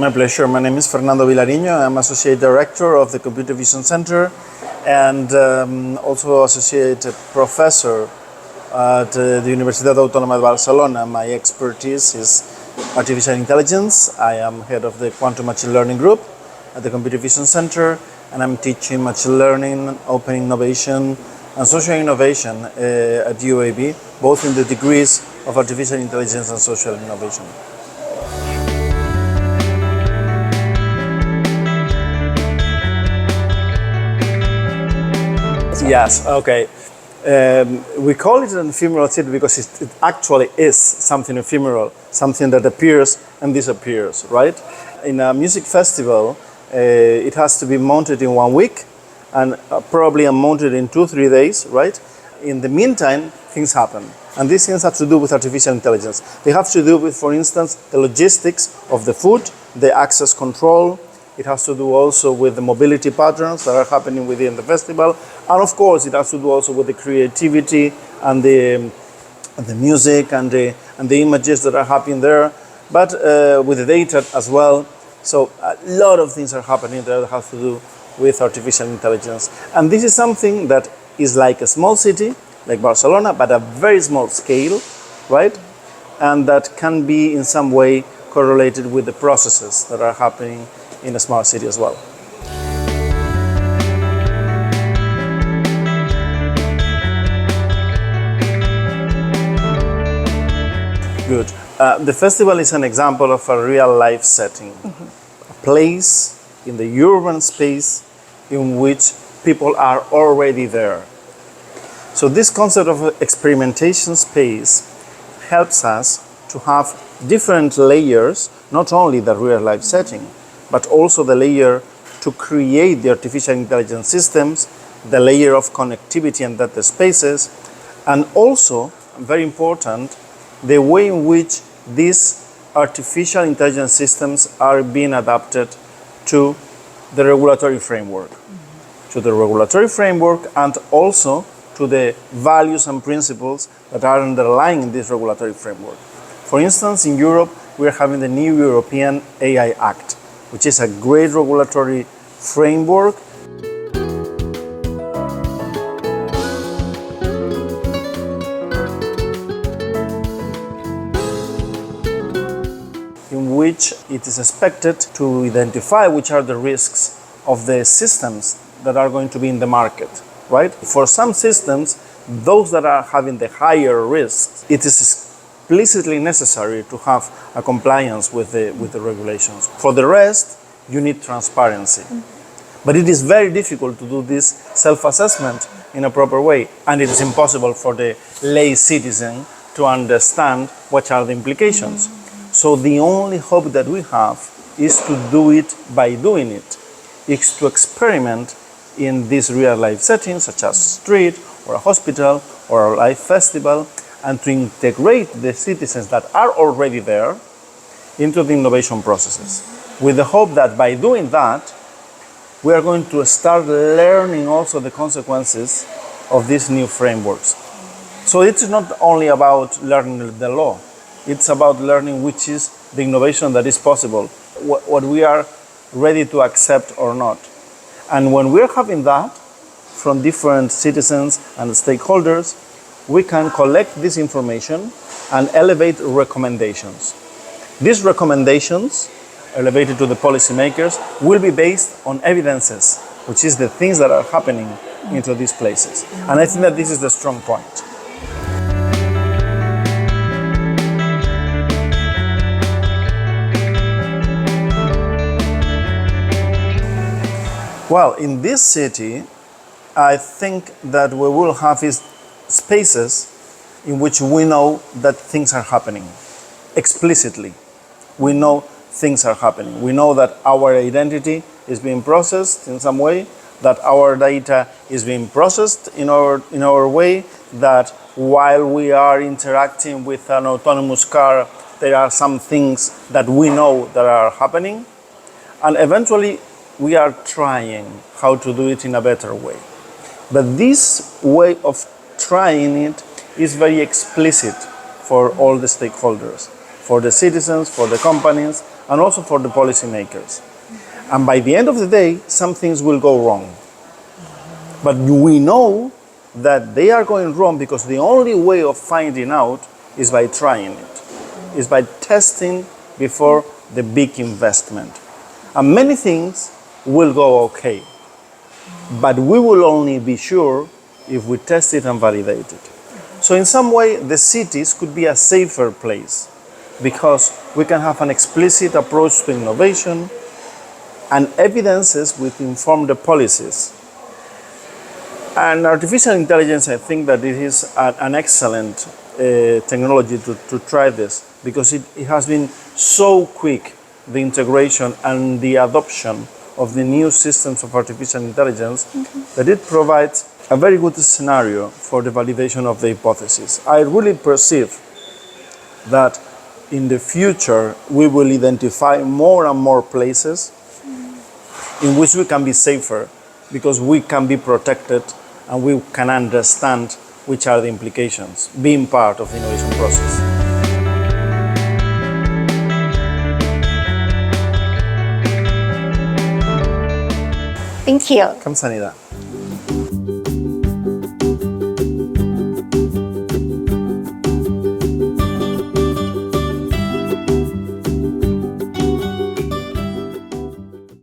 My pleasure. My name is Fernando Villariño. I'm Associate Director of the Computer Vision Center and also Associate Professor at the Universidad Autónoma de Barcelona. My expertise is artificial intelligence. I am head of the Quantum Machine Learning Group at the Computer Vision Center, and I'm teaching machine learning, open innovation, and social innovation at UAB, both in the degrees of artificial intelligence and social innovation. Yes, okay. We call it an ephemeral city because it actually is something ephemeral, something that appears and disappears, right? In a music festival, it has to be mounted in 1 week and probably unmounted in 2-3 days, right? In the meantime, things happen. And these things have to do with artificial intelligence. They have to do with, for instance, the logistics of the food, the access control. It has to do also with the mobility patterns that are happening within the festival. And of course, it has to do also with the creativity and the music and the images that are happening there, but with the data as well. So a lot of things are happening there that have to do with artificial intelligence. And this is something that is like a small city, like Barcelona, but a very small scale, right? And that can be in some way correlated with the processes that are happening in a smart city as well. Good. The festival is an example of a real life setting, a place in the urban space in which people are already there. So this concept of experimentation space helps us to have different layers, not only the real life setting, but also the layer to create the artificial intelligence systems, the layer of connectivity and data spaces, and also, very important, the way in which these artificial intelligence systems are being adapted to the regulatory framework. To the regulatory framework and also to the values and principles that are underlying this regulatory framework. For instance, in Europe, we are having the new European AI Act, which is a great regulatory framework. In which it is expected to identify which are the risks of the systems that are going to be in the market, right? For some systems, those that are having the higher risks, it is explicitly necessary to have a compliance with the regulations. For the rest, you need transparency. But it is very difficult to do this self-assessment in a proper way, and it is impossible for the lay citizen to understand what are the implications. So the only hope that we have is to do it by doing it. It's to experiment in these real-life settings, such as a street or a hospital or a live festival, and to integrate the citizens that are already there into the innovation processes, with the hope that by doing that, we are going to start learning also the consequences of these new frameworks. So it's not only about learning the law, it's about learning which is the innovation that is possible, what we are ready to accept or not. And when we're having that from different citizens and stakeholders, we can collect this information and elevate recommendations. These recommendations, elevated to the policymakers, will be based on evidences, which is the things that are happening into these places. And I think that this is the strong point. Well, in this city, I think that we will have is spaces in which we know that things are happening explicitly. We know things are happening. We know that our identity is being processed in some way, that our data is being processed in our way, that while we are interacting with an autonomous car, there are some things that we know that are happening, and eventually we are trying how to do it in a better way. But this way of trying it is very explicit for all the stakeholders, for the citizens, for the companies, and also for the policymakers. And by the end of the day, some things will go wrong. But we know that they are going wrong because the only way of finding out is by trying it, is by testing before the big investment. And many things will go okay, but we will only be sure if we test it and validate it. So in some way, the cities could be a safer place because we can have an explicit approach to innovation and evidences which inform the policies. And artificial intelligence, I think that it is an excellent technology to try this because it has been so quick, the integration and the adoption of the new systems of artificial intelligence, that it provides a very good scenario for the validation of the hypothesis. I really perceive that in the future we will identify more and more places in which we can be safer because we can be protected and we can understand which are the implications, being part of the innovation process. Thank you. 감사합니다.